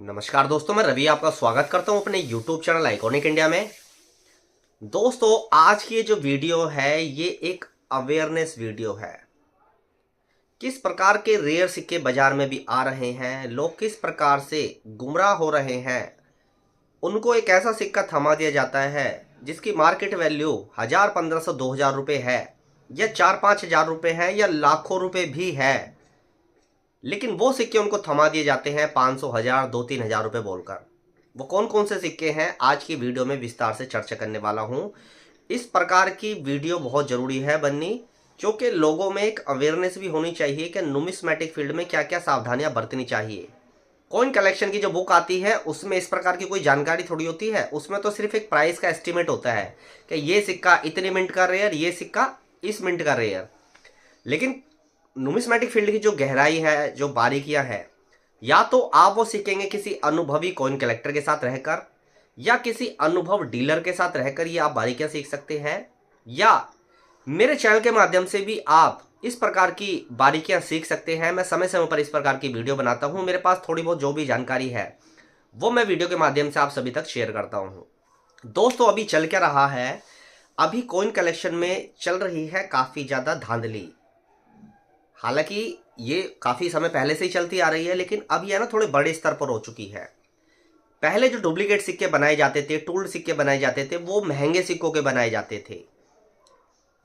नमस्कार दोस्तों, मैं रवि आपका स्वागत करता हूं अपने YouTube चैनल आइकॉनिक इंडिया में। दोस्तों, आज की ये जो वीडियो है ये एक अवेयरनेस वीडियो है। किस प्रकार के रेयर सिक्के बाजार में भी आ रहे हैं, लोग किस प्रकार से गुमराह हो रहे हैं। उनको एक ऐसा सिक्का थमा दिया जाता है जिसकी मार्केट वैल्यू 1000, 1500, 2000 रुपये है, या 4-5 हजार रुपये है, या लाखों रुपए भी है। लेकिन वो सिक्के उनको थमा दिए जाते हैं 500, 1000, 2-3 हजार रुपये बोलकर। वो कौन कौन से सिक्के हैं, आज की वीडियो में विस्तार से चर्चा करने वाला हूं। इस प्रकार की वीडियो बहुत ज़रूरी है बननी, क्योंकि लोगों में एक अवेयरनेस भी होनी चाहिए कि नुमिस्मेटिक फील्ड में क्या क्या सावधानियां बरतनी चाहिए। कॉइन कलेक्शन की जो बुक आती है उसमें इस प्रकार की कोई जानकारी थोड़ी होती है। उसमें तो सिर्फ एक प्राइस का एस्टिमेट होता है कि ये सिक्का इतने मिनट का रेयर, ये सिक्का इस मिनट का रेयर। लेकिन नुमिस्मेटिक फील्ड की जो गहराई है, जो बारीकियां है, या तो आप वो सीखेंगे किसी अनुभवी कॉइन कलेक्टर के साथ रहकर, या किसी अनुभव डीलर के साथ रहकर ये आप बारीकियां सीख सकते हैं, या मेरे चैनल के माध्यम से भी आप इस प्रकार की बारीकियां सीख सकते हैं। मैं समय समय पर इस प्रकार की वीडियो बनाता हूं। मेरे पास थोड़ी बहुत जो भी जानकारी है वो मैं वीडियो के माध्यम से आप सभी तक शेयर करता हूं। दोस्तों, अभी चल क्या रहा है, अभी कॉइन कलेक्शन में चल रही है काफ़ी ज़्यादा धांधली। हालांकि ये काफ़ी समय पहले से ही चलती आ रही है, लेकिन अब ये ना थोड़े बड़े स्तर पर हो चुकी है। पहले जो डुप्लीकेट सिक्के बनाए जाते थे, टूल्ड सिक्के बनाए जाते थे, वो महंगे सिक्कों के बनाए जाते थे।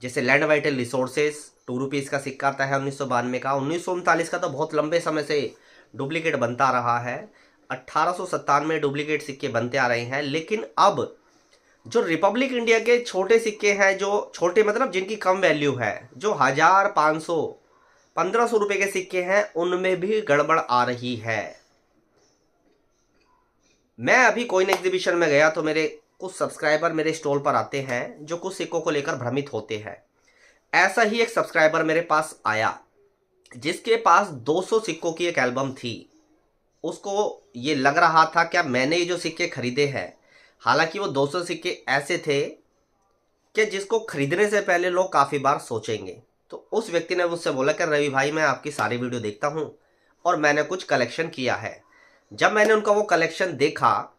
जैसे लैंड वाइटल रिसोर्सेस, ₹2 का सिक्का आता है 1992 का। 1939 का तो बहुत लंबे समय से डुप्लीकेट बनता रहा है। 1897 में डुप्लीकेट सिक्के बनते आ रहे हैं। लेकिन अब जो रिपब्लिक इंडिया के छोटे सिक्के हैं, जो छोटे मतलब जिनकी कम वैल्यू है, जो 1000, 500, 1500 रुपए के सिक्के हैं, उनमें भी गड़बड़ आ रही है। मैं अभी कॉइन एग्जीबिशन में गया तो मेरे कुछ सब्सक्राइबर मेरे स्टॉल पर आते हैं जो कुछ सिक्कों को लेकर भ्रमित होते हैं। ऐसा ही एक सब्सक्राइबर मेरे पास आया जिसके पास 200 सिक्कों की एक एल्बम थी। उसको ये लग रहा था क्या मैंने ये जो सिक्के खरीदे हैं, हालांकि वो 200 सिक्के ऐसे थे कि जिसको खरीदने से पहले लोग काफ़ी बार सोचेंगे। तो उस व्यक्ति ने मुझसे बोला कि रवि भाई, मैं आपकी सारी वीडियो देखता हूँ और मैंने कुछ कलेक्शन किया है। जब मैंने उनका वो कलेक्शन देखा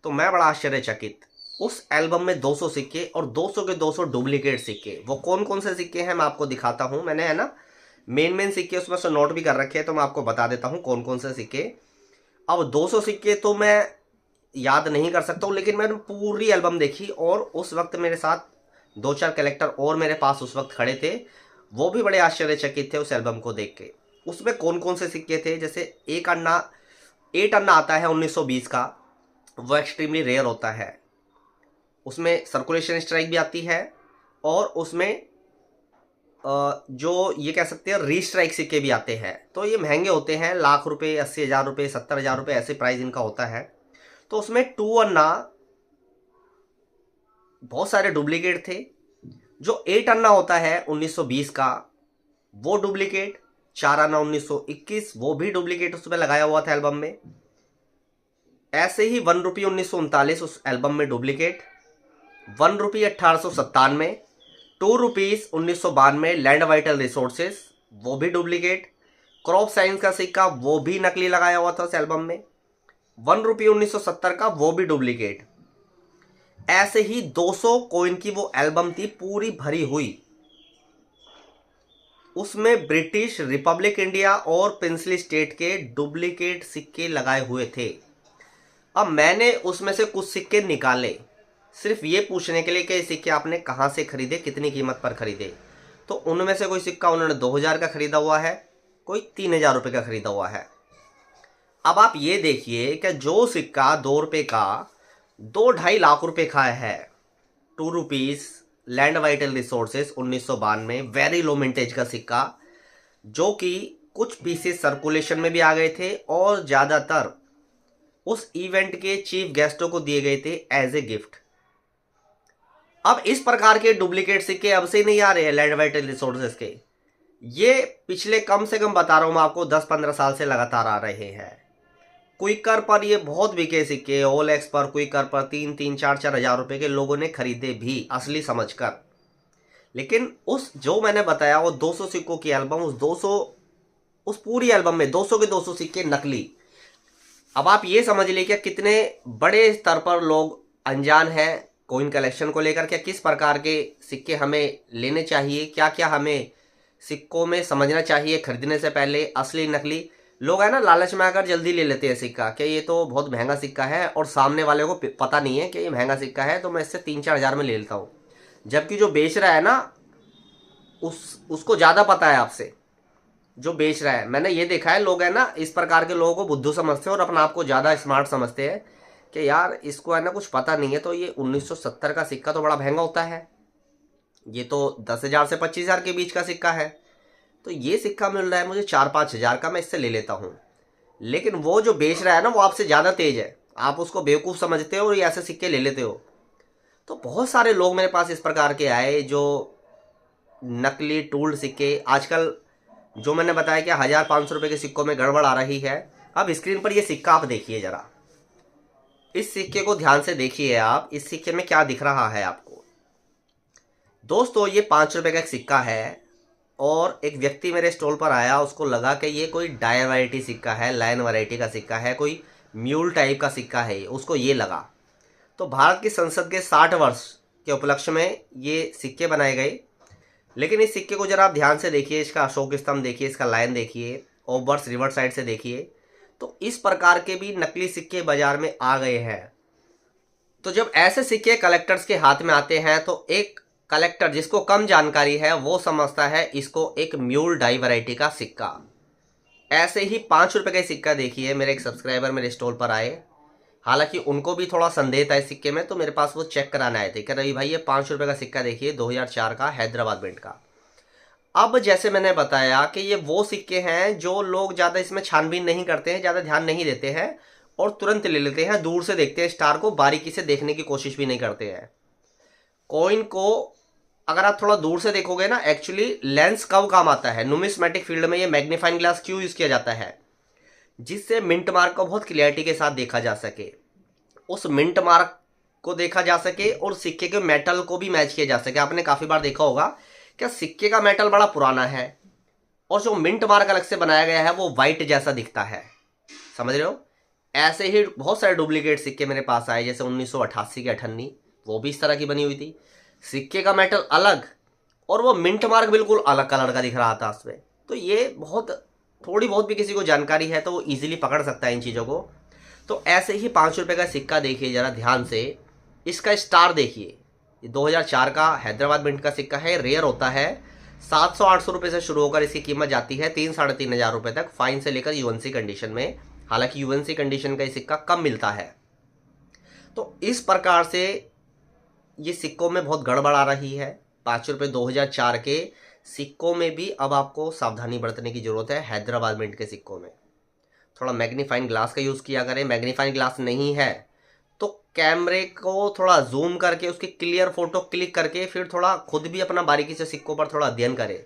तो मैं बड़ा आश्चर्यचकित। उस एल्बम में 200 सिक्के और 200 के 200 डुप्लीकेट सिक्के। वो कौन कौन से सिक्के हैं मैं आपको दिखाता हूँ। मैंने है ना मेन सिक्के उसमें से नोट भी कर रखे हैं, तो मैं आपको बता देता हूँ कौन कौन से सिक्के। अब 200 सिक्के तो मैं याद नहीं कर सकता हूँ, लेकिन मैंने पूरी एल्बम देखी और उस वक्त मेरे साथ 2-4 कलेक्टर और मेरे पास उस वक्त खड़े थे। वो भी बड़े आश्चर्यचकित थे उस एल्बम को देख के। उसमें कौन कौन से सिक्के थे, जैसे 8 अन्ना आता है 1920 का, वो एक्सट्रीमली रेयर होता है। उसमें सर्कुलेशन स्ट्राइक भी आती है, और उसमें जो ये कह सकते हैं रीस्ट्राइक सिक्के भी आते हैं। तो ये महंगे होते हैं, लाख रुपए, 80,000 रुपये, 70,000 रुपये, ऐसे प्राइस इनका होता है। तो उसमें 2 अन्ना बहुत सारे डुप्लीकेट थे। जो 8 अन्ना होता है 1920 का, वो डुप्लीकेट। 4 अन्ना 1921, वो भी डुप्लीकेट उसमें लगाया हुआ था एल्बम में। ऐसे ही ₹1 1939 उस एल्बम में डुप्लीकेट। ₹1 1897, ₹2 1992 लैंड वाइटल रिसोर्सेस, वो भी डुप्लीकेट। क्रॉप साइंस का सिक्का, वो भी नकली लगाया हुआ था उस एल्बम में। ₹1 1970 का, वो भी डुप्लीकेट। ऐसे ही 200 कॉइन की वो एल्बम थी पूरी भरी हुई। उसमें ब्रिटिश, रिपब्लिक इंडिया और प्रिंसली स्टेट के डुप्लीकेट सिक्के लगाए हुए थे। अब मैंने उसमें से कुछ सिक्के निकाले सिर्फ ये पूछने के लिए कि ये सिक्के आपने कहाँ से खरीदे, कितनी कीमत पर खरीदे। तो उनमें से कोई सिक्का उन्होंने 2000 का खरीदा हुआ है, कोई 3000 रुपये का खरीदा हुआ है। अब आप ये देखिए कि जो सिक्का ₹2 का 2-2.5 लाख रुपए का है, ₹2 land vital resources 1992, very low mintage का सिक्का, जो कि कुछ पीसेस सर्कुलेशन में भी आ गए थे और ज़्यादातर उस इवेंट के चीफ गेस्टों को दिए गए थे एज ए गिफ्ट। अब इस प्रकार के डुप्लीकेट सिक्के अब से नहीं आ रहे हैं लैंड वाइटल रिसोर्सेस के। ये पिछले कम से कम बता रहा हूँ मैं आपको 10-15 साल से लगातार आ रहे हैं। क्विकर पर ये बहुत बिके सिक्के, ओलेक्स पर, क्विकर पर 3-3, 4-4 हजार रुपए के लोगों ने खरीदे भी असली समझकर। लेकिन उस जो मैंने बताया वो 200 सिक्कों की एल्बम, उस पूरी एल्बम में 200 के 200 सिक्के नकली। अब आप ये समझ लीजिए कि कितने बड़े स्तर पर लोग अनजान हैं कॉइन कलेक्शन को लेकर के, किस प्रकार के सिक्के हमें लेने चाहिए, क्या क्या हमें सिक्कों में समझना चाहिए खरीदने से पहले, असली नकली। लोग है ना लालच में आकर जल्दी ले लेते हैं सिक्का कि ये तो बहुत महंगा सिक्का है, और सामने वाले को पता नहीं है कि ये महंगा सिक्का है, तो मैं इससे 3-4 हज़ार में ले लेता हूँ। जबकि जो बेच रहा है ना उसको ज़्यादा पता है आपसे, जो बेच रहा है। मैंने ये देखा है, लोग है ना इस प्रकार के लोगों को बुद्धू समझते हैं और अपना आप को ज़्यादा स्मार्ट समझते हैं कि यार इसको है ना कुछ पता नहीं है, तो ये 1970 का सिक्का तो बड़ा महंगा होता है, ये तो 10,000 से 25,000 के बीच का सिक्का है, तो ये सिक्का मिल रहा है मुझे 4-5 हज़ार का, मैं इससे ले लेता हूँ। लेकिन वो जो बेच रहा है ना वो आपसे ज़्यादा तेज है, आप उसको बेवकूफ़ समझते हो और ये ऐसे सिक्के ले लेते हो। तो बहुत सारे लोग मेरे पास इस प्रकार के आए जो नकली टूल्ड सिक्के, आजकल जो मैंने बताया कि 1,000-500 रुपये के सिक्कों में गड़बड़ आ रही है। अब स्क्रीन पर ये सिक्का आप देखिए ज़रा, इस सिक्के को ध्यान से देखिए आप, इस सिक्के में क्या दिख रहा है आपको। दोस्तों ये 5 रुपये का एक सिक्का है, और एक व्यक्ति मेरे स्टॉल पर आया, उसको लगा कि ये कोई डायर वैरायटी सिक्का है, लाइन वैरायटी का सिक्का है, कोई म्यूल टाइप का सिक्का है, उसको ये लगा। तो भारत की संसद के 60 वर्ष के उपलक्ष्य में ये सिक्के बनाए गए। लेकिन इस सिक्के को जरा आप ध्यान से देखिए, इसका अशोक स्तंभ देखिए, इसका लाइन देखिए, ओबर्स रिवर साइड से देखिए, तो इस प्रकार के भी नकली सिक्के बाजार में आ गए हैं। तो जब ऐसे सिक्के कलेक्टर्स के हाथ में आते हैं तो एक कलेक्टर जिसको कम जानकारी है वो समझता है इसको एक म्यूल डाई वैरायटी का सिक्का। ऐसे ही 5 रुपये का सिक्का देखिए, मेरे एक सब्सक्राइबर मेरे स्टॉल पर आए, हालांकि उनको भी थोड़ा संदेह था इस सिक्के में, तो मेरे पास वो चेक कराने आए थे कि रवि भाई ये 5 रुपये का सिक्का देखिए, 2004 का, हैदराबाद मिंट का। अब जैसे मैंने बताया कि ये वो सिक्के हैं जो लोग ज़्यादा इसमें छानबीन नहीं करते हैं, ज़्यादा ध्यान नहीं देते हैं और तुरंत ले लेते हैं, दूर से देखते हैं स्टार को, बारीकी से देखने की कोशिश भी नहीं करते हैं। कॉइन को अगर आप थोड़ा दूर से देखोगे ना, एक्चुअली लेंस कब काम आता है, नुमिस्मेटिक फील्ड में ये मैग्नीफाइंग ग्लास क्यों यूज़ किया जाता है, जिससे मिंट मार्क को बहुत क्लियरिटी के साथ देखा जा सके, उस मिंट मार्क को देखा जा सके और सिक्के के मेटल को भी मैच किया जा सके। आपने काफ़ी बार देखा होगा क्या सिक्के का मेटल बड़ा पुराना है और जो मिंट मार्क अलग से बनाया गया है वो वाइट जैसा दिखता है, समझ रहे हो। ऐसे ही बहुत सारे डुप्लीकेट सिक्के मेरे पास आए, जैसे 1988 की अठन्नी, वो भी इस तरह की बनी हुई थी, सिक्के का मेटल अलग और वो मिंट मार्क बिल्कुल अलग कलर का दिख रहा था उसमें। तो ये बहुत थोड़ी बहुत भी किसी को जानकारी है तो वो ईजिली पकड़ सकता है इन चीज़ों को। तो ऐसे ही 5 रुपये का सिक्का देखिए ज़रा ध्यान से, इसका स्टार देखिए, ये 2004 का हैदराबाद मिंट का सिक्का है, रेयर होता है, 700-800 रुपये से शुरू होकर इसकी कीमत जाती है 3-3.5 हज़ार रुपये तक, फाइन से लेकर यूएनसी कंडीशन में। हालांकि यूएनसी कंडीशन का ये सिक्का कम मिलता है। तो इस प्रकार से ये सिक्कों में बहुत गड़बड़ आ रही है। 5 रुपये 2004 के सिक्कों में भी अब आपको सावधानी बरतने की ज़रूरत है। हैदराबाद मिंट के सिक्कों में थोड़ा मैग्नीफाइंग ग्लास का यूज़ किया करें, मैग्नीफाइंग ग्लास नहीं है तो कैमरे को थोड़ा जूम करके उसकी क्लियर फोटो क्लिक करके फिर थोड़ा खुद भी अपना बारीकी से सिक्कों पर थोड़ा अध्ययन करें।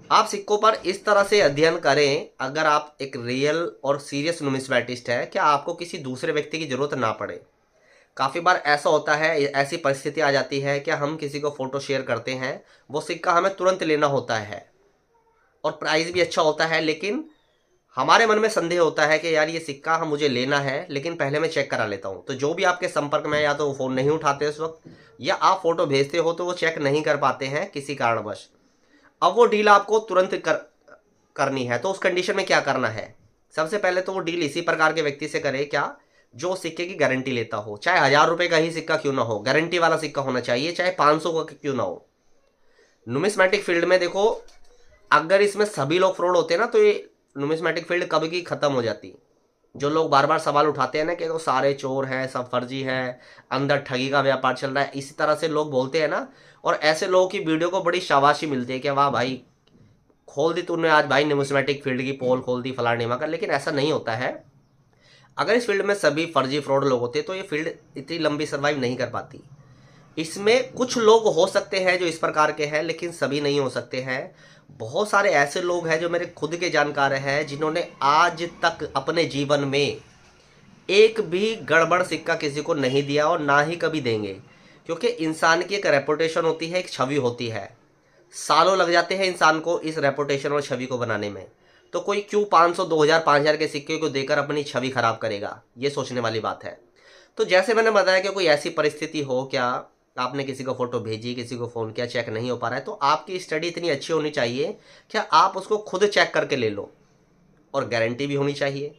आप सिक्कों पर इस तरह से अध्ययन करें, अगर आप एक रियल और सीरियस नुमिस्मेटिस्ट है, क्या आपको किसी दूसरे व्यक्ति की ज़रूरत ना पड़े। काफ़ी बार ऐसा होता है, ऐसी परिस्थिति आ जाती है कि हम किसी को फ़ोटो शेयर करते हैं, वो सिक्का हमें तुरंत लेना होता है और प्राइस भी अच्छा होता है, लेकिन हमारे मन में संदेह होता है कि यार ये सिक्का हम मुझे लेना है लेकिन पहले मैं चेक करा लेता हूँ। तो जो भी आपके संपर्क में, या तो वो फ़ोन नहीं उठाते उस वक्त, या आप फ़ोटो भेजते हो तो वो चेक नहीं कर पाते हैं किसी कारणवश। अब वो डील आपको तुरंत करनी है, तो उस कंडीशन में क्या करना है, सबसे पहले तो वो डील इसी प्रकार के व्यक्ति से करे क्या, जो सिक्के की गारंटी लेता हो, चाहे 1,000 रुपये का ही सिक्का क्यों ना हो, गारंटी वाला सिक्का होना चाहिए, चाहे 500 का क्यों ना हो। नुमिस्मेटिक फील्ड में देखो, अगर इसमें सभी लोग फ्रॉड होते हैं ना तो ये नुमिस्मेटिक फील्ड कभी की ख़त्म हो जाती। जो लोग बार बार सवाल उठाते हैं ना कि तो सारे चोर हैं, सब फर्जी है, अंदर ठगी का व्यापार चल रहा है, इसी तरह से लोग बोलते हैं ना, और ऐसे लोगों की वीडियो को बड़ी शाबाशी मिलती है कि वाह भाई खोल दी तूने आज भाई नुमिस्मेटिक फील्ड की पोल खोल दी फलाने का। लेकिन ऐसा नहीं होता है। अगर इस फील्ड में सभी फर्जी फ्रॉड लोग होते तो ये फील्ड इतनी लंबी सर्वाइव नहीं कर पाती। इसमें कुछ लोग हो सकते हैं जो इस प्रकार के हैं, लेकिन सभी नहीं हो सकते हैं। बहुत सारे ऐसे लोग हैं जो मेरे खुद के जानकार हैं, जिन्होंने आज तक अपने जीवन में एक भी गड़बड़ सिक्का किसी को नहीं दिया और ना ही कभी देंगे, क्योंकि इंसान की एक रेपुटेशन होती है, एक छवि होती है। सालों लग जाते हैं इंसान को इस रेपुटेशन और छवि को बनाने में। तो कोई क्यों 500, 2000, 5000 के सिक्के को देकर अपनी छवि खराब करेगा, ये सोचने वाली बात है। तो जैसे मैंने बताया कि कोई ऐसी परिस्थिति हो, क्या आपने किसी को फोटो भेजी, किसी को फ़ोन किया, चेक नहीं हो पा रहा है, तो आपकी स्टडी इतनी अच्छी होनी चाहिए कि आप उसको खुद चेक करके ले लो, और गारंटी भी होनी चाहिए।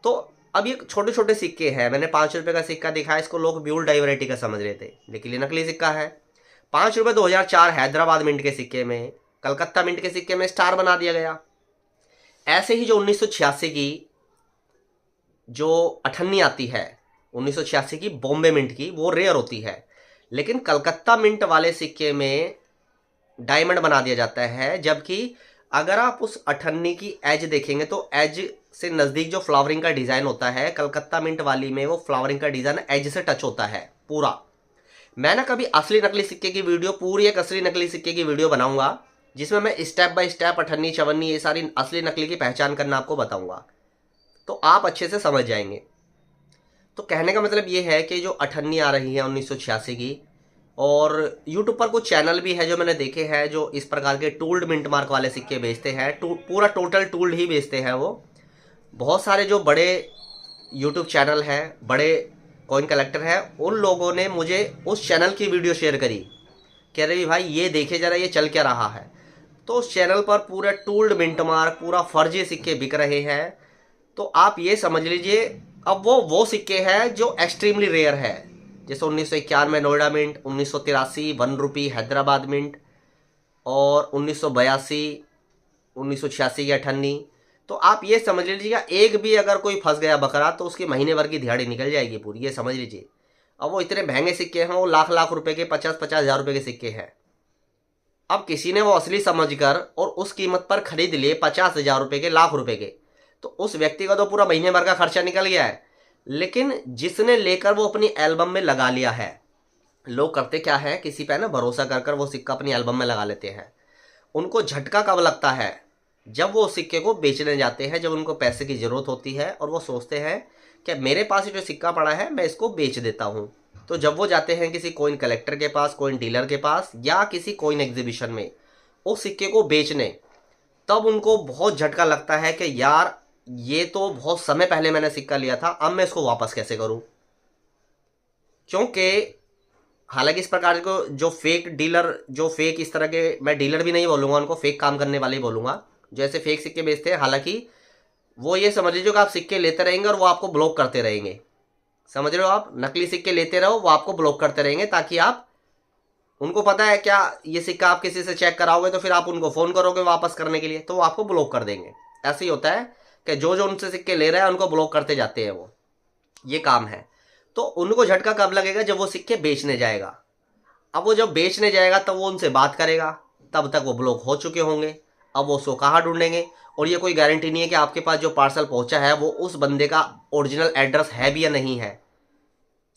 तो अब ये छोटे छोटे सिक्के हैं, मैंने 5 रुपये का सिक्का दिखाया, इसको लोग ब्यूल डाइवरेटी का समझ रहे थे, लेकिन ये नकली सिक्का है। 5 रुपये 2004 हैदराबाद मिंट के सिक्के में, कलकत्ता मिंट के सिक्के में स्टार बना दिया गया। ऐसे ही जो 1986 की जो अठन्नी आती है, 1986 की बॉम्बे मिंट की, वो रेयर होती है, लेकिन कलकत्ता मिंट वाले सिक्के में डायमंड बना दिया जाता है। जबकि अगर आप उस अठन्नी की एज देखेंगे तो एज से नज़दीक जो फ्लावरिंग का डिज़ाइन होता है, कलकत्ता मिंट वाली में वो फ्लावरिंग का डिज़ाइन एज से टच होता है पूरा। मैं ना कभी असली नकली सिक्के की वीडियो, पूरी एक असली नकली सिक्के की वीडियो बनाऊंगा, जिसमें मैं स्टेप बाय स्टेप अठन्नी, चवन्नी, ये सारी असली नकली की पहचान करना आपको बताऊंगा, तो आप अच्छे से समझ जाएंगे। तो कहने का मतलब ये है कि जो अठन्नी आ रही है 1986 की, और यूट्यूब पर कुछ चैनल भी है जो मैंने देखे हैं जो इस प्रकार के टूल्ड मिंट मार्क वाले सिक्के बेचते हैं, पूरा टोटल टूल्ड ही बेचते हैं वो। बहुत सारे जो बड़े यूट्यूब चैनल हैं, बड़े कॉइन कलेक्टर हैं, उन लोगों ने मुझे उस चैनल की वीडियो शेयर करी, कह रहे भाई ये देखे जरा ये चल क्या रहा है। तो उस चैनल पर पूरा टूल्ड मिंट मार्क, पूरा फर्जी सिक्के बिक रहे हैं। तो आप ये समझ लीजिए, अब वो सिक्के हैं जो एक्सट्रीमली रेयर है, जैसे 1991 में नोएडा मिंट, 1983 1 रुपी हैदराबाद मिंट, और 1982, 1986 की अठन्नी। तो आप ये समझ लीजिएगा, एक भी अगर कोई फंस गया बकरा तो उसकी महीने भर की दिहाड़ी निकल जाएगी पूरी, ये समझ लीजिए। अब वो इतने महंगे सिक्के हैं, वो लाख लाख रुपए के, 50-50 हज़ार रुपए के सिक्के हैं। अब किसी ने वो असली समझकर और उस कीमत पर खरीद लिए 50,000 रुपए के, लाख रुपए के, तो उस व्यक्ति का तो पूरा महीने भर का खर्चा निकल गया है। लेकिन जिसने लेकर वो अपनी एल्बम में लगा लिया है, लोग करते क्या है, किसी पे ना भरोसा कर कर वो सिक्का अपनी एल्बम में लगा लेते हैं। उनको झटका कब लगता है, जब वो सिक्के को बेचने जाते हैं, जब उनको पैसे की ज़रूरत होती है और वो सोचते हैं कि मेरे पास जो सिक्का पड़ा है मैं इसको बेच देता हूँ। तो जब वो जाते हैं किसी कॉइन कलेक्टर के पास, कॉइन डीलर के पास, या किसी कॉइन एग्जीबिशन में उस सिक्के को बेचने, तब उनको बहुत झटका लगता है कि यार ये तो बहुत समय पहले मैंने सिक्का लिया था, अब मैं इसको वापस कैसे करूं। क्योंकि हालांकि इस प्रकार को जो फेक डीलर, जो फेक इस तरह के, मैं डीलर भी नहीं बोलूंगा उनको, फेक काम करने वाले ही बोलूंगा, जैसे फेक सिक्के बेचते हैं, हालांकि वो ये समझ लीजिए कि आप सिक्के लेते रहेंगे और वो आपको ब्लॉक करते रहेंगे। समझ रहे हो, आप नकली सिक्के लेते रहो, वो आपको ब्लॉक करते रहेंगे, ताकि आप, उनको पता है क्या, ये सिक्का आप किसी से चेक कराओगे तो फिर आप उनको फ़ोन करोगे वापस करने के लिए, तो वो आपको ब्लॉक कर देंगे। ऐसे ही होता है कि जो जो उनसे सिक्के ले रहा है उनको ब्लॉक करते जाते हैं, वो ये काम है। तो उनको झटका कब लगेगा, जब वो सिक्के बेचने जाएगा। अब वो जब बेचने जाएगा तब वो उनसे बात करेगा, तब तक वो ब्लॉक हो चुके होंगे। अब वो उसको कहाँ ढूंढेंगे, और ये कोई गारंटी नहीं है कि आपके पास जो पार्सल पहुंचा है वो उस बंदे का ओरिजिनल एड्रेस है भी या नहीं है,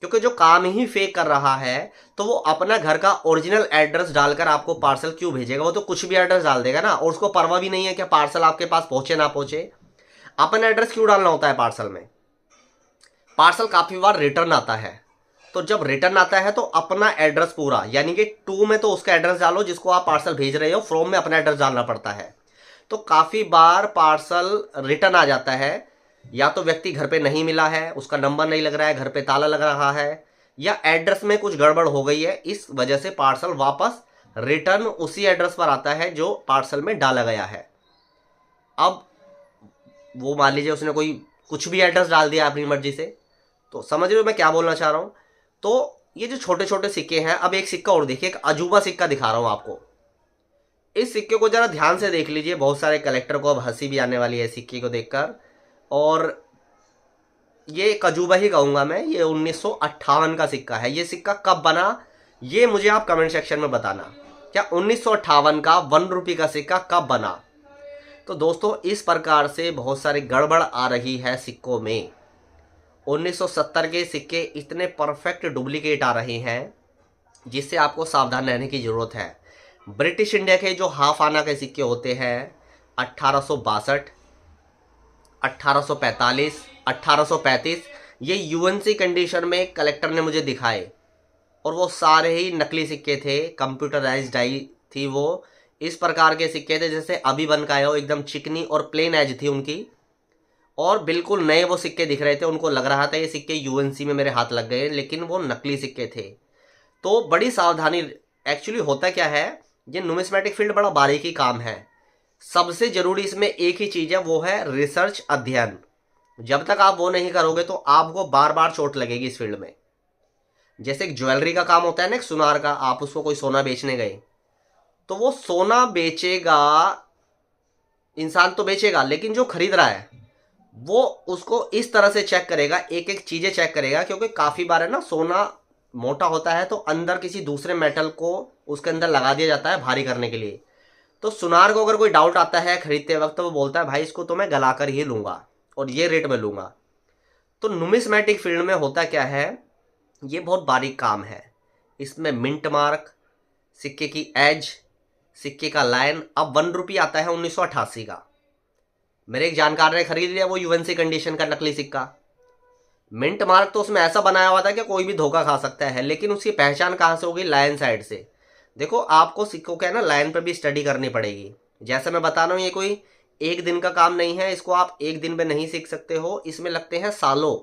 क्योंकि जो काम ही फेक कर रहा है तो वो अपना घर का ओरिजिनल एड्रेस डालकर आपको पार्सल क्यों भेजेगा, वो तो कुछ भी एड्रेस डाल देगा ना, और उसको परवाह भी नहीं है कि पार्सल आपके पास पहुंचे ना पहुंचे। अपना एड्रेस क्यों डालना होता है पार्सल में, पार्सल काफी बार रिटर्न आता है, तो जब रिटर्न आता है तो अपना एड्रेस पूरा, यानी कि टू में तो उसका एड्रेस डालो जिसको आप पार्सल भेज रहे हो, फ्रॉम में अपना एड्रेस डालना पड़ता है। तो काफी बार पार्सल रिटर्न आ जाता है, या तो व्यक्ति घर पे नहीं मिला है, उसका नंबर नहीं लग रहा है, घर पे ताला लग रहा है, या एड्रेस में कुछ गड़बड़ हो गई है, इस वजह से पार्सल वापस रिटर्न उसी एड्रेस पर आता है जो पार्सल में डाला गया है। अब वो मान लीजिए उसने कोई कुछ भी एड्रेस डाल दिया अपनी मर्जी से, तो समझ रहे हो मैं क्या बोलना चाह रहा हूँ। तो ये जो छोटे छोटे सिक्के हैं, अब एक सिक्का और देखिए, एक अजूबा सिक्का दिखा रहा हूँ आपको। इस सिक्के को जरा ध्यान से देख लीजिए, बहुत सारे कलेक्टर को अब हंसी भी आने वाली है सिक्के को देखकर, और ये एक अजूबा ही कहूँगा मैं। ये 1958 का सिक्का है। ये सिक्का कब बना, ये मुझे आप कमेंट सेक्शन में बताना, क्या 1958 का 1 रुपये का सिक्का कब बना। तो दोस्तों इस प्रकार से बहुत सारी गड़बड़ आ रही है सिक्कों में। 1970 के सिक्के इतने परफेक्ट डुप्लीकेट आ रहे हैं जिससे आपको सावधान रहने की ज़रूरत है। ब्रिटिश इंडिया के जो हाफ आना के सिक्के होते हैं 1862, 1845, 1835, ये यूएनसी कंडीशन में कलेक्टर ने मुझे दिखाए, और वो सारे ही नकली सिक्के थे, कंप्यूटराइज्ड डाई थी वो, इस प्रकार के सिक्के थे जैसे अभी बन का आया हो, एकदम चिकनी और प्लेन एज थी उनकी, और बिल्कुल नए वो सिक्के दिख रहे थे। उनको लग रहा था ये सिक्के यूएनसी में मेरे हाथ लग गए, लेकिन वो नकली सिक्के थे। तो बड़ी सावधानी। एक्चुअली होता क्या है, ये नुमिस्मेटिक फील्ड बड़ा बारीकी काम है। सबसे जरूरी इसमें एक ही चीज है, वो है रिसर्च, अध्ययन। जब तक आप वो नहीं करोगे तो आपको बार बार चोट लगेगी इस फील्ड में। जैसे एक ज्वेलरी का काम होता है ना, एक सुनार का, आप उसको कोई सोना बेचने गए तो वो सोना बेचेगा, इंसान तो बेचेगा, लेकिन जो खरीद रहा है वो उसको इस तरह से चेक करेगा, एक एक चीजें चेक करेगा, क्योंकि काफी बार है ना, सोना मोटा होता है तो अंदर किसी दूसरे मेटल को उसके अंदर लगा दिया जाता है भारी करने के लिए। तो सुनार को अगर कोई डाउट आता है खरीदते वक्त तो वो बोलता है भाई इसको तो मैं गलाकर ही लूंगा और ये रेट में लूंगा। तो नुमिस्मेटिक फील्ड में होता क्या है, ये बहुत बारीक काम है। इसमें मिंट मार्क, सिक्के की एज, सिक्के का लाइन। अब 1 रुपये आता है 1988 का, मेरे एक जानकार ने खरीद लिया वो यूएनसी कंडीशन का नकली सिक्का। मिंट मार्क तो उसमें ऐसा बनाया हुआ था कि कोई भी धोखा खा सकता है, लेकिन उसकी पहचान कहाँ से होगी, लाइन साइड से। देखो आपको सिक्कों के ना लाइन पर भी स्टडी करनी पड़ेगी। जैसे मैं बता रहा हूँ, ये कोई एक दिन का काम नहीं है, इसको आप एक दिन में नहीं सीख सकते हो, इसमें लगते हैं सालों,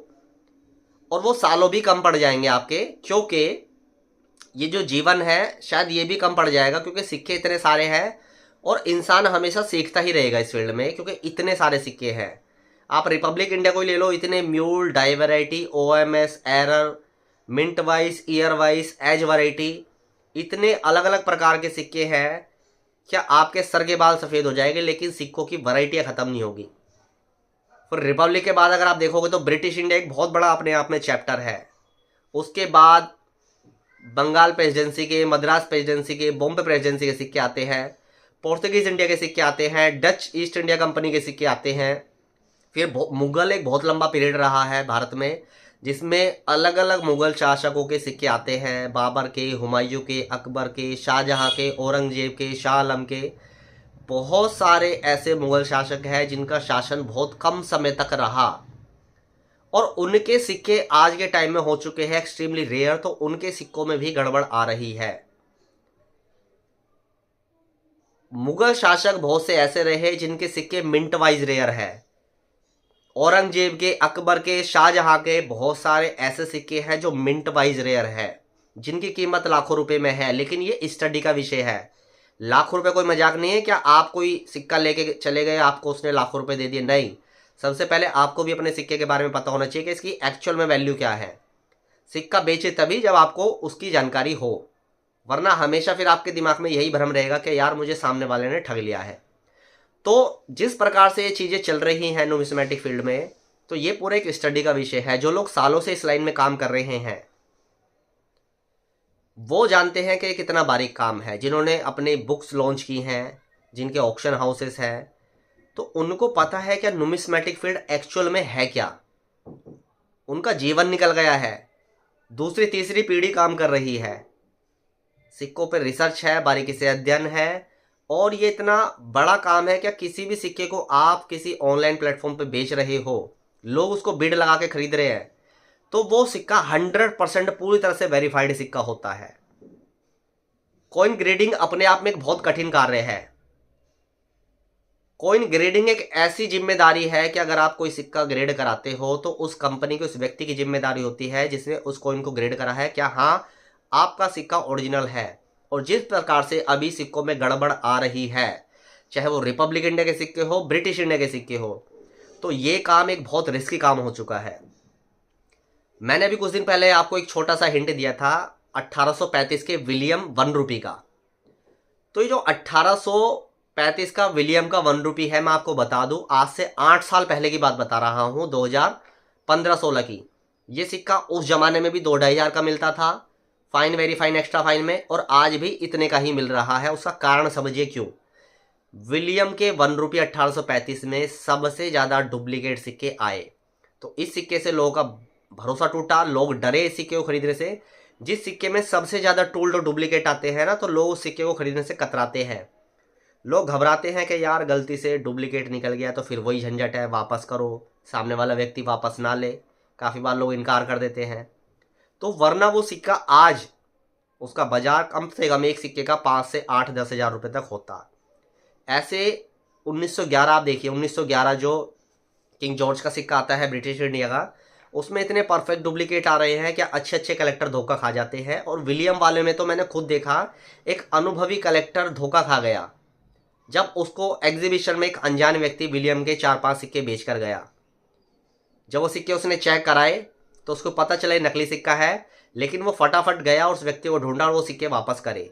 और वो सालों भी कम पड़ जाएंगे आपके, क्योंकि ये जो जीवन है शायद ये भी कम पड़ जाएगा, क्योंकि सिक्के इतने सारे हैं और इंसान हमेशा सीखता ही रहेगा इस फील्ड में, क्योंकि इतने सारे सिक्के हैं। आप रिपब्लिक इंडिया को ही ले लो, इतने mule, die variety, OMS, error, mint wise, year wise, edge variety, इतने अलग अलग प्रकार के सिक्के हैं। क्या आपके सर के बाल सफ़ेद हो जाएंगे, लेकिन सिक्कों की वैरायटियाँ ख़त्म नहीं होगी। फिर रिपब्लिक के बाद अगर आप देखोगे तो ब्रिटिश इंडिया एक बहुत बड़ा अपने आप में चैप्टर है। उसके बाद बंगाल प्रेसिडेंसी के, मद्रास प्रेसिडेंसी के, बॉम्बे प्रेसिडेंसी के सिक्के आते हैं, पोर्तुगीज इंडिया के सिक्के आते हैं, डच ईस्ट इंडिया कंपनी के सिक्के आते हैं। फिर मुगल एक बहुत लंबा पीरियड रहा है भारत में, जिसमें अलग अलग मुगल शासकों के सिक्के आते हैं, बाबर के, हुमायूं के, अकबर के, शाहजहां के, औरंगजेब के, शाह आलम के। बहुत सारे ऐसे मुगल शासक हैं जिनका शासन बहुत कम समय तक रहा, और उनके सिक्के आज के टाइम में हो चुके हैं एक्सट्रीमली रेयर, तो उनके सिक्कों में भी गड़बड़ आ रही है। मुगल शासक बहुत से ऐसे रहे जिनके सिक्के मिंट वाइज रेयर है। औरंगजेब के, अकबर के, शाहजहां के बहुत सारे ऐसे सिक्के हैं जो मिंट वाइज रेयर है, जिनकी कीमत लाखों रुपए में है। लेकिन ये स्टडी का विषय है, लाखों रुपए कोई मजाक नहीं है। क्या आप कोई सिक्का लेके चले गए, आपको उसने लाखों रुपए दे दिए? नहीं। सबसे पहले आपको भी अपने सिक्के के बारे में पता होना चाहिए कि इसकी एक्चुअल में वैल्यू क्या है। सिक्का बेचे तभी जब आपको उसकी जानकारी हो, वरना हमेशा फिर आपके दिमाग में यही भ्रम रहेगा कि यार मुझे सामने वाले ने ठग लिया है। तो जिस प्रकार से ये चीज़ें चल रही हैं नुमिस्मेटिक फील्ड में, तो ये पूरा एक स्टडी का विषय है। जो लोग सालों से इस लाइन में काम कर रहे हैं वो जानते हैं कि कितना बारीक काम है। जिन्होंने अपने बुक्स लॉन्च की हैं, जिनके ऑक्शन हाउसेस हैं, तो उनको पता है कि नुमिस्मेटिक फील्ड एक्चुअल में है क्या। उनका जीवन निकल गया है, दूसरी तीसरी पीढ़ी काम कर रही है, सिक्कों पर रिसर्च है, बारीकी से अध्ययन है, और ये इतना बड़ा काम है कि किसी भी सिक्के को आप किसी ऑनलाइन प्लेटफॉर्म पे बेच रहे हो, लोग उसको बिड लगा के खरीद रहे हैं, तो वो सिक्का 100% पूरी तरह से वेरीफाइड सिक्का होता है। कॉइन ग्रेडिंग अपने आप में एक बहुत कठिन कार्य है। कॉइन ग्रेडिंग एक ऐसी जिम्मेदारी है कि अगर आप कोई सिक्का ग्रेड कराते हो तो उस कंपनी के, उस व्यक्ति की जिम्मेदारी होती है जिसने उस कॉइन को ग्रेड करा है, क्या हाँ आपका सिक्का ओरिजिनल है। और जिस प्रकार से अभी सिक्कों में गड़बड़ आ रही है, चाहे वो रिपब्लिक इंडिया के सिक्के हो, ब्रिटिश इंडिया के सिक्के हो, तो ये काम एक बहुत रिस्की काम हो चुका है। मैंने अभी कुछ दिन पहले आपको एक छोटा सा हिंट दिया था 1835 के विलियम 1 रुपये का। तो ये जो 1835 का विलियम का 1 रुपये है, मैं आपको बता दूं आज से 8 साल पहले की बात बता रहा हूं, 2015-16 की। ये सिक्का उस जमाने में भी 2-2.5 का मिलता था, fine, very fine, extra fine में, और आज भी इतने का ही मिल रहा है। उसका कारण समझिए क्यों। विलियम के 1 रुपये 1835 में सबसे ज़्यादा डुप्लीकेट सिक्के आए, तो इस सिक्के से लोगों का भरोसा टूटा, लोग डरे इस सिक्के को खरीदने से। जिस सिक्के में सबसे ज़्यादा टूल्ड और डुप्लीकेट आते हैं ना, तो लोग उस सिक्के को खरीदने से कतराते हैं। लोग घबराते हैं कि यार गलती से डुप्लीकेट निकल गया तो फिर वही झंझट है, वापस करो, सामने वाला व्यक्ति वापस ना ले। काफ़ी बार लोग इनकार कर देते हैं। तो वरना वो सिक्का आज उसका बाजार कम से कम एक सिक्के का 5 से 8-10 हज़ार रुपये तक होता। ऐसे 1911 आप देखिए, 1911 जो किंग जॉर्ज का सिक्का आता है ब्रिटिश इंडिया का, उसमें इतने परफेक्ट डुप्लीकेट आ रहे हैं कि अच्छे अच्छे कलेक्टर धोखा खा जाते हैं। और विलियम वाले में तो मैंने खुद देखा, एक अनुभवी कलेक्टर धोखा खा गया जब उसको एग्जीबिशन में एक अनजान व्यक्ति विलियम के 4-5 सिक्के बेच कर गया। जब वो सिक्के उसने चेक कराए तो उसको पता चला ये नकली सिक्का है, लेकिन वो फटाफट गया और उस व्यक्ति को ढूंढा और वो सिक्के वापस करे।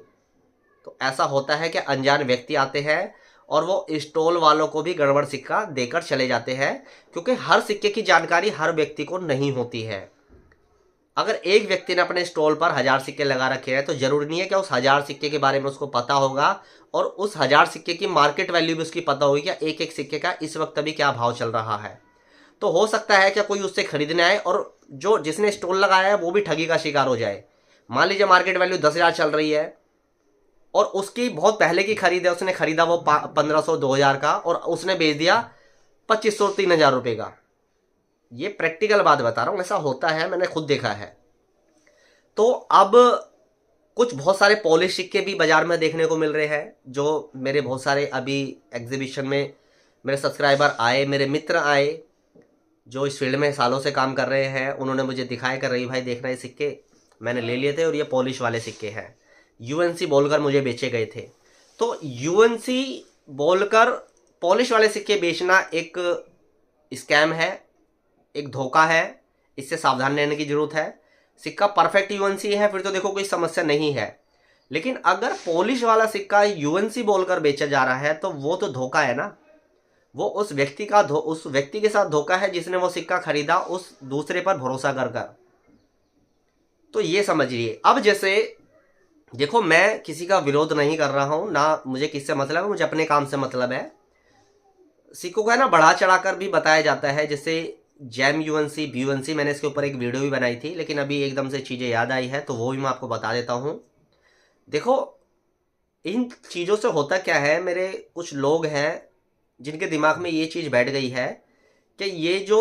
तो ऐसा होता है कि अनजान व्यक्ति आते हैं और वो स्टॉल वालों को भी गड़बड़ सिक्का देकर चले जाते हैं, क्योंकि हर सिक्के की जानकारी हर व्यक्ति को नहीं होती है। अगर एक व्यक्ति ने अपने स्टॉल पर 1000 सिक्के लगा रखे हैं तो जरूरी नहीं है कि उस 1000 सिक्के के बारे में उसको पता होगा और उस 1000 सिक्के की मार्केट वैल्यू भी उसकी पता होगी, क्या एक एक सिक्के का इस वक्त अभी क्या भाव चल रहा है। तो हो सकता है कि कोई उससे खरीदने आए और जो जिसने स्टॉल लगाया है वो भी ठगी का शिकार हो जाए। मान लीजिए मार्केट वैल्यू 10,000 चल रही है और उसकी बहुत पहले की खरीद है, उसने खरीदा वो 1500-2000 का और उसने बेच दिया 2500-3000 रुपये का। ये प्रैक्टिकल बात बता रहा हूँ, ऐसा होता है, मैंने खुद देखा है। तो अब कुछ बहुत सारे पॉलिश सिक्के भी बाजार में देखने को मिल रहे हैं, जो मेरे बहुत सारे अभी एग्जीबिशन में मेरे सब्सक्राइबर आए, मेरे मित्र आए जो इस फील्ड में सालों से काम कर रहे हैं, उन्होंने मुझे दिखाया कर रही भाई देखना ये सिक्के, मैंने ले लिए थे और ये पॉलिश वाले सिक्के हैं, यूएनसी बोलकर मुझे बेचे गए थे। तो यूएनसी बोलकर पॉलिश वाले सिक्के बेचना एक स्कैम है, एक धोखा है, इससे सावधान रहने की जरूरत है। सिक्का परफेक्ट यूएनसी है फिर तो देखो कोई समस्या नहीं है, लेकिन अगर पॉलिश वाला सिक्का यूएनसी बोलकर बेचा जा रहा है तो वो तो धोखा है ना। वो उस व्यक्ति के साथ धोखा है जिसने वो सिक्का खरीदा उस दूसरे पर भरोसा कर कर। तो ये समझिए। अब जैसे देखो, मैं किसी का विरोध नहीं कर रहा हूं ना, मुझे किससे मतलब है, मुझे अपने काम से मतलब है। सिक्कों को है ना बढ़ा चढ़ाकर भी बताया जाता है, जैसे जैम यूएनसी, बीयूएनसी, मैंने इसके ऊपर एक वीडियो भी बनाई थी, लेकिन अभी एकदम से चीज़ें याद आई है तो वो भी मैं आपको बता देता हूँ। देखो, इन चीज़ों से होता क्या है, मेरे कुछ लोग हैं जिनके दिमाग में ये चीज़ बैठ गई है कि ये जो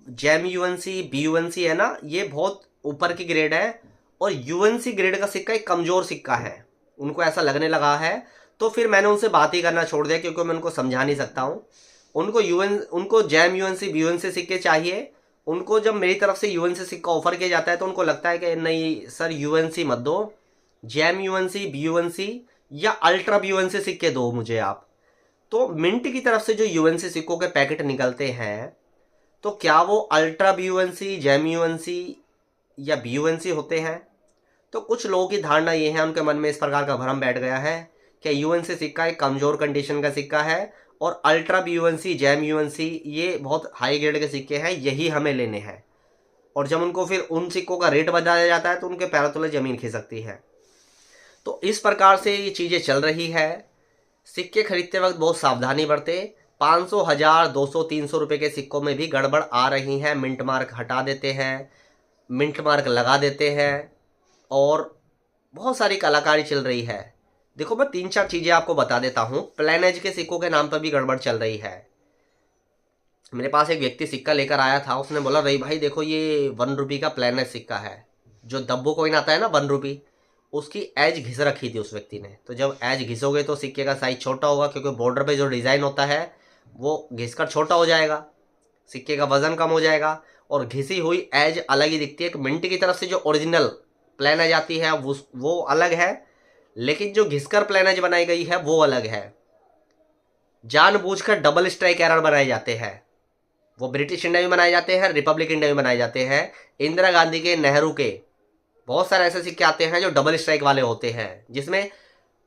जैम यूएनसी, बीयूएनसी है ना, ये बहुत ऊपर की ग्रेड है और यूएनसी ग्रेड का सिक्का एक कमज़ोर सिक्का है, उनको ऐसा लगने लगा है। तो फिर मैंने उनसे बात ही करना छोड़ दिया, क्योंकि मैं उनको समझा नहीं सकता हूँ। उनको जैम यूएनसी, बीयूएनसी सिक्के चाहिए। उनको जब मेरी तरफ से यूएनसी सिक्का ऑफर किया जाता है तो उनको लगता है कि नहीं सर यूएनसी मत दो, जैम यूएनसी, बीयूएनसी या अल्ट्रा बीयूएनसी सिक्के दो मुझे आप। तो मिंट की तरफ से जो यूएनसी सिक्कों के पैकेट निकलते हैं, तो क्या वो अल्ट्रा बीयूएनसी, जैम यूएनसी या बीयूएनसी होते हैं? तो कुछ लोगों की धारणा ये है, उनके मन में इस प्रकार का भ्रम बैठ गया है कि यूएनसी सिक्का एक कमज़ोर कंडीशन का सिक्का है और अल्ट्रा बीयूएनसी, जैम यूएनसी ये बहुत हाई ग्रेड के सिक्के हैं, यही हमें लेने हैं। और जब उनको फिर उन सिक्कों का रेट बताया जाता है तो उनके पैरों तले ज़मीन खिसकती है। तो इस प्रकार से ये चीज़ें चल रही है। सिक्के खरीदते वक्त बहुत सावधानी बरते। 500, 1000, 200, 300 रुपये के सिक्कों में भी गड़बड़ आ रही है। मिंट मार्क हटा देते हैं, मिंट मार्क लगा देते हैं और बहुत सारी कलाकारी चल रही है। देखो, मैं 3-4 चीज़ें आपको बता देता हूँ। प्लेन एज के सिक्कों के नाम पर भी गड़बड़ चल रही है। मेरे पास एक व्यक्ति सिक्का लेकर आया था, उसने बोला रही भाई देखो ये 1 रुपये का प्लेन एज सिक्का है, जो दब्बू कोइन आता है ना 1 रुपये, उसकी एज घिस रखी थी उस व्यक्ति ने। तो जब एज घिसोगे तो सिक्के का साइज छोटा होगा, क्योंकि बॉर्डर पे जो डिज़ाइन होता है वो घिसकर छोटा हो जाएगा, सिक्के का वजन कम हो जाएगा और घिसी हुई एज अलग ही दिखती है। एक मिंट की तरफ से जो ओरिजिनल प्लेन एज आती है वो अलग है, लेकिन जो घिसकर प्लेन एज बनाई गई है वो अलग है। जानबूझकर डबल स्ट्राइक एरर बनाए जाते हैं, वो ब्रिटिश इंडिया में बनाए जाते हैं, रिपब्लिक इंडिया में बनाए जाते हैं। इंदिरा गांधी के, नेहरू के बहुत सारे ऐसे सिक्के आते हैं जो डबल स्ट्राइक वाले होते हैं, जिसमें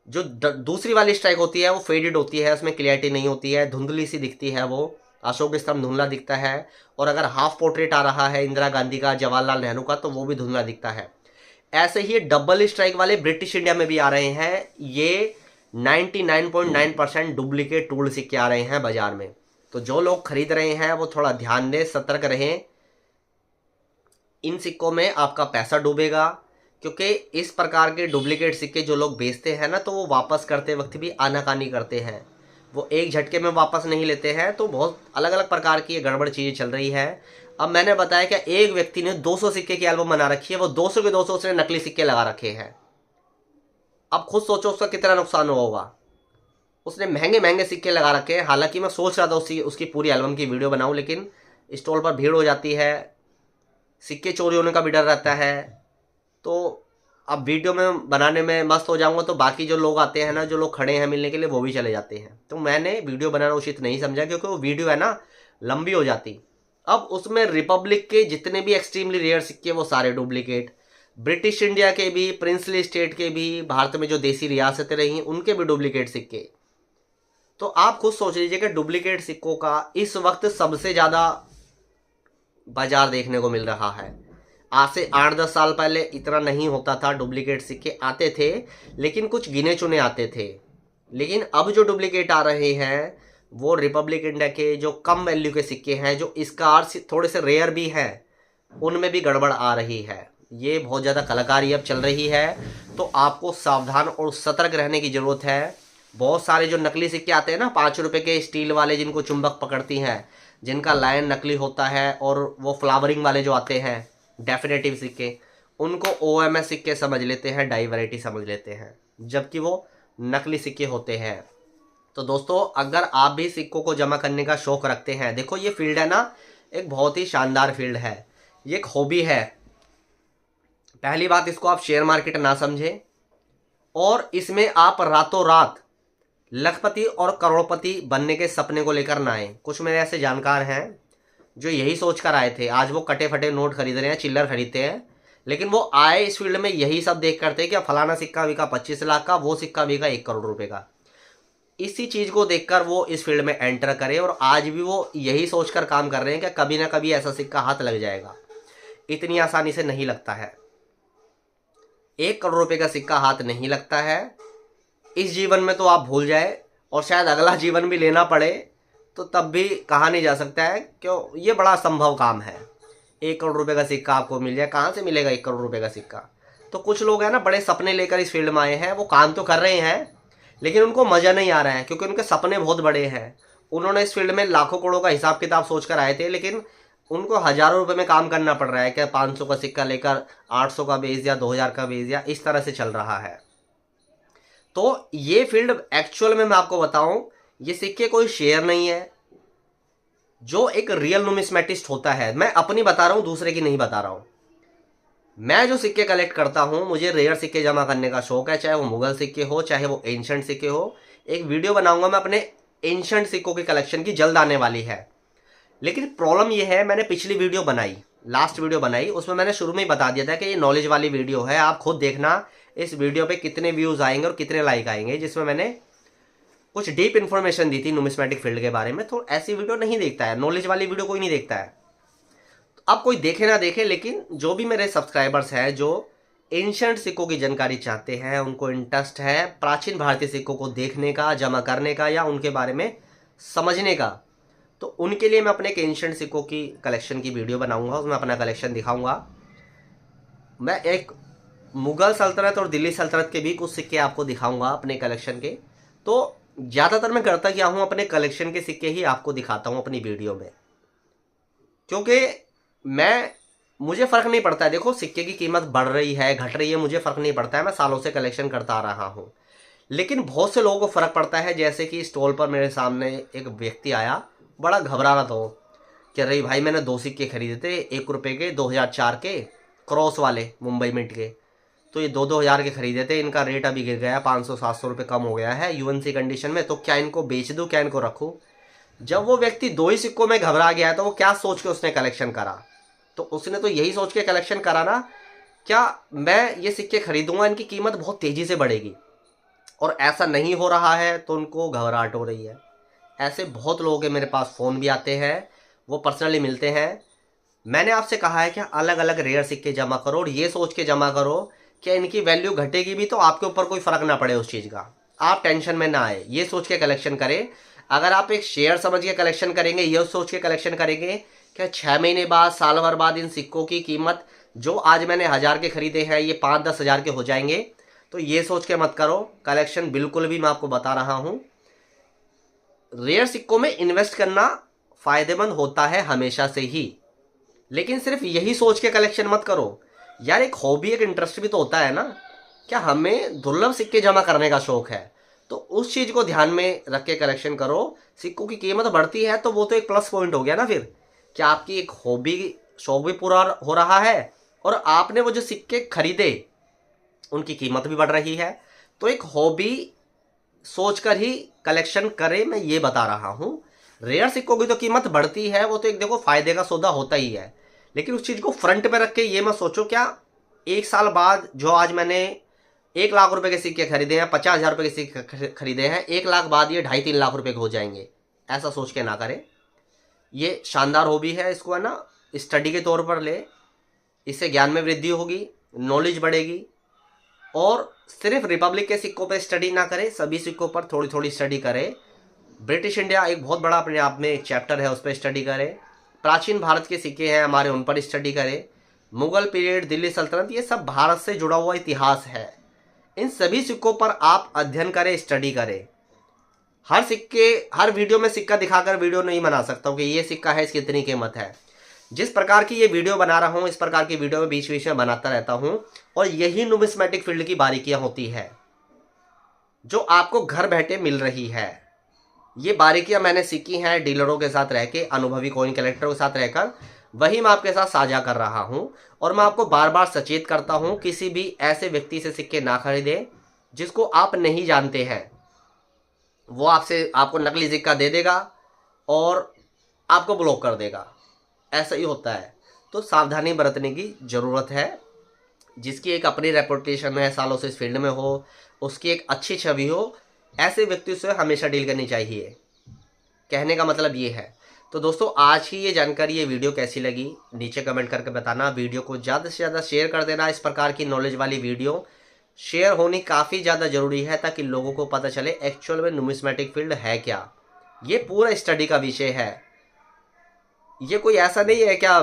जो दूसरी वाली स्ट्राइक होती है वो फेडेड होती है, उसमें क्लियरिटी नहीं होती है, धुंधली सी दिखती है, वो अशोक स्तंभ धुंधला दिखता है। और अगर हाफ पोर्ट्रेट आ रहा है इंदिरा गांधी का, जवाहरलाल नेहरू का, तो वो भी धुंधला दिखता है। ऐसे ही डबल स्ट्राइक वाले ब्रिटिश इंडिया में भी आ रहे हैं। ये 99.9% डुप्लीकेट टूल सिक्के आ रहे हैं बाजार में। तो जो लोग खरीद रहे हैं वो थोड़ा ध्यान दें, सतर्क रहें। इन सिक्कों में आपका पैसा डूबेगा, क्योंकि इस प्रकार के डुप्लीकेट सिक्के जो लोग बेचते हैं ना, तो वो वापस करते वक्त भी आनाकानी करते हैं, वो एक झटके में वापस नहीं लेते हैं। तो बहुत अलग अलग प्रकार की ये गड़बड़ चीज़ें चल रही है। अब मैंने बताया कि एक व्यक्ति ने 200 सिक्के की एल्बम बना रखी है, वो 200 के 200 उसने नकली सिक्के लगा रखे हैं। अब खुद सोचो उसका कितना नुकसान हुआ होगा। उसने महंगे महंगे सिक्के लगा रखे हैं। हालांकि मैं सोच रहा था उसकी पूरी एल्बम की वीडियो बनाऊं, लेकिन स्टॉल पर भीड़ हो जाती है, सिक्के चोरी होने का भी डर रहता है। तो अब वीडियो में बनाने में मस्त हो जाऊंगा तो बाकी जो लोग आते हैं ना, जो लोग खड़े हैं मिलने के लिए, वो भी चले जाते हैं। तो मैंने वीडियो बनाना उचित नहीं समझा, क्योंकि वो वीडियो है ना लंबी हो जाती। अब उसमें रिपब्लिक के जितने भी एक्सट्रीमली रेयर सिक्के वो सारे डुप्लीकेट, ब्रिटिश इंडिया के भी, प्रिंसली स्टेट के भी, भारत में जो देसी रियासतें रही उनके भी डुप्लीकेट सिक्के। तो आप खुद सोच लीजिए कि डुप्लीकेट सिक्कों का इस वक्त सबसे ज़्यादा बाजार देखने को मिल रहा है। आज से 8-10 साल पहले इतना नहीं होता था, डुप्लीकेट सिक्के आते थे लेकिन कुछ गिने चुने आते थे। लेकिन अब जो डुप्लीकेट आ रहे हैं वो रिपब्लिक इंडिया के जो कम वैल्यू के सिक्के हैं, जो इसका अर्थ थोड़े से रेयर भी हैं, उनमें भी गड़बड़ आ रही है। ये बहुत ज़्यादा कलाकारी अब चल रही है, तो आपको सावधान और सतर्क रहने की ज़रूरत है। बहुत सारे जो नकली सिक्के आते हैं ना, 5 रुपये के स्टील वाले, जिनको चुंबक पकड़ती हैं, जिनका लाइन नकली होता है, और वो फ्लावरिंग वाले जो आते हैं डेफिनेटिव सिक्के, उनको OMS सिक्के समझ लेते हैं, डाई वैरायटी समझ लेते हैं, जबकि वो नकली सिक्के होते हैं। तो दोस्तों, अगर आप भी सिक्कों को जमा करने का शौक रखते हैं, देखो ये फील्ड है ना, एक बहुत ही शानदार फील्ड है, ये एक हॉबी है। पहली बात, इसको आप शेयर मार्केट ना समझें, और इसमें आप रातों रात लखपति और करोड़पति बनने के सपने को लेकर ना आए। कुछ मेरे ऐसे जानकार हैं जो यही सोच कर आए थे, आज वो कटे फटे नोट खरीद रहे हैं, चिल्लर खरीदते हैं, लेकिन वो आए इस फील्ड में यही सब देख करते कि फलाना सिक्का बिका 25 लाख का, वो सिक्का बिका 1 करोड़ रुपए का। इसी चीज को देखकर वो इस फील्ड में एंटर करे, और आज भी वो यही सोचकर काम कर रहे हैं कि कभी ना कभी ऐसा सिक्का हाथ लग जाएगा। इतनी आसानी से नहीं लगता है, 1 करोड़ रुपए का सिक्का हाथ नहीं लगता है। इस जीवन में तो आप भूल जाए, और शायद अगला जीवन भी लेना पड़े तो तब भी कहा नहीं जा सकता है, क्यों, ये बड़ा असंभव काम है। 1 करोड़ रुपए का सिक्का आपको मिल जाए, कहाँ से मिलेगा 1 करोड़ रुपए का सिक्का। तो कुछ लोग हैं ना, बड़े सपने लेकर इस फील्ड में आए हैं, वो काम तो कर रहे हैं लेकिन उनको मज़ा नहीं आ रहा है, क्योंकि उनके सपने बहुत बड़े हैं। उन्होंने इस फील्ड में लाखों करोड़ों का हिसाब किताब सोच कर आए थे, लेकिन उनको हज़ारों रुपए में काम करना पड़ रहा है। क्या 500 का सिक्का लेकर 800 का बेच दिया, 2000 का बेच दिया, इस तरह से चल रहा है। तो ये फील्ड एक्चुअल में मैं आपको बताऊं, ये सिक्के कोई शेयर नहीं है। जो एक रियल नुमिस्मेटिस्ट होता है, मैं अपनी बता रहा हूं, दूसरे की नहीं बता रहा हूं। मैं जो सिक्के कलेक्ट करता हूं, मुझे रेयर सिक्के जमा करने का शौक है, चाहे वो मुगल सिक्के हो, चाहे वो एंशंट सिक्के हो। एक वीडियो बनाऊंगा मैं अपने एंशंट सिक्कों की कलेक्शन की, जल्द आने वाली है। लेकिन प्रॉब्लम ये है, मैंने पिछली वीडियो बनाई, लास्ट वीडियो बनाई, उसमें मैंने शुरू में ही बता दिया था कि ये नॉलेज वाली वीडियो है। आप खुद देखना इस वीडियो पे कितने व्यूज आएंगे और कितने लाइक आएंगे, जिसमें मैंने कुछ डीप इन्फॉर्मेशन दी थी नुमिस्मेटिक फील्ड के बारे में। तो ऐसी वीडियो नहीं देखता है, नॉलेज वाली वीडियो कोई नहीं देखता है। तो अब कोई देखे ना देखे, लेकिन जो भी मेरे सब्सक्राइबर्स हैं जो एंशंट सिक्कों की जानकारी चाहते हैं, उनको इंटरेस्ट है प्राचीन भारतीय सिक्कों को देखने का, जमा करने का, या उनके बारे में समझने का, तो उनके लिए मैं अपने एक एंशंट सिक्कों की कलेक्शन की वीडियो बनाऊंगा, उसमें अपना कलेक्शन दिखाऊंगा। मैं एक मुगल सल्तनत और दिल्ली सल्तनत के भी कुछ सिक्के आपको दिखाऊंगा अपने कलेक्शन के। तो ज़्यादातर मैं करता क्या हूँ, अपने कलेक्शन के सिक्के ही आपको दिखाता हूँ अपनी वीडियो में, क्योंकि मुझे फ़र्क नहीं पड़ता है। देखो, सिक्के की कीमत बढ़ रही है, घट रही है, मुझे फ़र्क नहीं पड़ता है, मैं सालों से कलेक्शन करता आ रहा हूँ। लेकिन बहुत से लोगों को फ़र्क पड़ता है। जैसे कि स्टॉल पर मेरे सामने एक व्यक्ति आया, बड़ा घबरा रहा था वो, कह रही भाई मैंने 2 सिक्के खरीदे थे, 1 रुपये के, 2004 के क्रॉस वाले मुंबई मिंट के, तो ये 2-2 हज़ार के खरीदे थे, इनका रेट अभी गिर गया, 500-700 रुपये कम हो गया है यूएनसी कंडीशन में, तो क्या इनको बेच दूँ, क्या इनको रखूँ। जब वो व्यक्ति 2 ही सिक्कों में घबरा गया, तो वो क्या सोच के उसने कलेक्शन करा, तो उसने तो यही सोच के कलेक्शन करा ना, क्या मैं ये सिक्के खरीदूंगा, इनकी कीमत बहुत तेज़ी से बढ़ेगी, और ऐसा नहीं हो रहा है तो उनको घबराहट हो रही है। ऐसे बहुत लोगों के मेरे पास फ़ोन भी आते हैं, वो पर्सनली मिलते हैं। मैंने आपसे कहा है कि अलग अलग रेयर सिक्के जमा करो, और ये सोच के जमा करो कि इनकी वैल्यू घटेगी भी तो आपके ऊपर कोई फ़र्क ना पड़े उस चीज़ का, आप टेंशन में ना आए, ये सोच के कलेक्शन करें। अगर आप एक शेयर समझ के कलेक्शन करेंगे, ये सोच के कलेक्शन करेंगे कि 6 महीने बाद, साल भर बाद इन सिक्कों की कीमत जो आज मैंने 1000 के खरीदे हैं ये 5-10 हज़ार के हो जाएंगे, तो ये सोच के मत करो कलेक्शन। बिल्कुल भी, मैं आपको बता रहा हूँ, रेयर सिक्कों में इन्वेस्ट करना फ़ायदेमंद होता है हमेशा से ही, लेकिन सिर्फ यही सोच के कलेक्शन मत करो यार। एक हॉबी, एक इंटरेस्ट भी तो होता है ना, क्या हमें दुर्लभ सिक्के जमा करने का शौक है, तो उस चीज़ को ध्यान में रख के कलेक्शन करो। सिक्कों की कीमत बढ़ती है तो वो तो एक प्लस पॉइंट हो गया ना फिर, क्या आपकी एक हॉबी शौक भी पूरा हो रहा है और आपने वो जो सिक्के खरीदे उनकी कीमत भी बढ़ रही है। तो एक हॉबी सोचकर ही कलेक्शन करें, मैं ये बता रहा हूँ। रेयर सिक्कों की तो कीमत बढ़ती है, वो तो एक देखो फायदे का सौदा होता ही है, लेकिन उस चीज़ को फ्रंट में रख के ये मत सोचो क्या 1 साल बाद जो आज मैंने 1 लाख रुपए के सिक्के खरीदे हैं, 50,000 रुपए के सिक्के खरीदे हैं, 1 लाख बाद ये 2.5-3 लाख रुपए के हो जाएंगे। ऐसा सोच के ना करें। ये शानदार हॉबी है, इसको है ना स्टडी के तौर पर ले, इससे ज्ञान में वृद्धि होगी, नॉलेज बढ़ेगी। और सिर्फ रिपब्लिक के सिक्कों पर स्टडी ना करें, सभी सिक्कों पर थोड़ी थोड़ी स्टडी करें। ब्रिटिश इंडिया एक बहुत बड़ा अपने आप में एक चैप्टर है, उस पर स्टडी करें। प्राचीन भारत के सिक्के हैं हमारे, उन पर स्टडी करें। मुगल पीरियड, दिल्ली सल्तनत, ये सब भारत से जुड़ा हुआ इतिहास है। इन सभी सिक्कों पर आप अध्ययन करें, स्टडी करें। हर वीडियो में सिक्का दिखाकर वीडियो नहीं बना सकता हूँ कि ये सिक्का है, इसकी इतनी कीमत है। जिस प्रकार की ये वीडियो बना रहा हूँ, इस प्रकार की वीडियो में बीच बीच में बनाता रहता हूँ, और यही नुमिस्मेटिक फील्ड की बारीकियां होती है जो आपको घर बैठे मिल रही है। ये बारीकियां मैंने सीखी हैं डीलरों के साथ रह के, अनुभवी कॉइन कलेक्टरों के साथ रहकर, वही मैं आपके साथ साझा कर रहा हूं। और मैं आपको बार बार सचेत करता हूं, किसी भी ऐसे व्यक्ति से सिक्के ना खरीदें जिसको आप नहीं जानते हैं। वो आपको नकली सिक्का दे देगा और आपको ब्लॉक कर देगा, ऐसा ही होता है। तो सावधानी बरतने की ज़रूरत है। जिसकी एक अपनी रेपुटेशन है, सालों से इस फील्ड में हो, उसकी एक अच्छी छवि हो, ऐसे व्यक्ति से हमेशा डील करनी चाहिए। कहने का मतलब ये है। तो दोस्तों, आज की ये जानकारी, ये वीडियो कैसी लगी नीचे कमेंट करके बताना। वीडियो को ज़्यादा से ज़्यादा शेयर कर देना। इस प्रकार की नॉलेज वाली वीडियो शेयर होनी काफ़ी ज़्यादा ज़रूरी है, ताकि लोगों को पता चले एक्चुअल में नुमिस्मेटिक फील्ड है क्या। ये पूरा स्टडी का विषय है। ये कोई ऐसा नहीं है क्या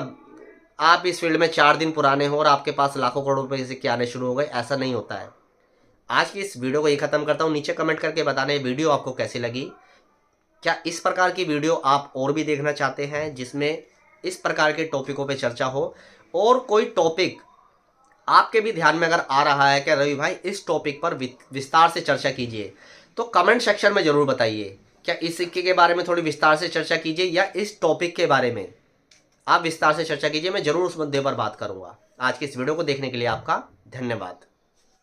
आप इस फील्ड में 4 दिन पुराने हो और आपके पास लाखों करोड़ों रुपए के सिक्के आने शुरू हो गए, ऐसा नहीं होता है। आज की इस वीडियो को ये खत्म करता हूँ। नीचे कमेंट करके बताना ये वीडियो आपको कैसी लगी। क्या इस प्रकार की वीडियो आप और भी देखना चाहते हैं जिसमें इस प्रकार के टॉपिकों पे चर्चा हो, और कोई टॉपिक आपके भी ध्यान में अगर आ रहा है कि रवि भाई इस टॉपिक पर विस्तार से चर्चा कीजिए, तो कमेंट सेक्शन में ज़रूर बताइए। क्या इस सिक्के के बारे में थोड़ी विस्तार से चर्चा कीजिए, या इस टॉपिक के बारे में आप विस्तार से चर्चा कीजिए, मैं ज़रूर उस मुद्दे पर बात करूंगा। आज की इस वीडियो को देखने के लिए आपका धन्यवाद।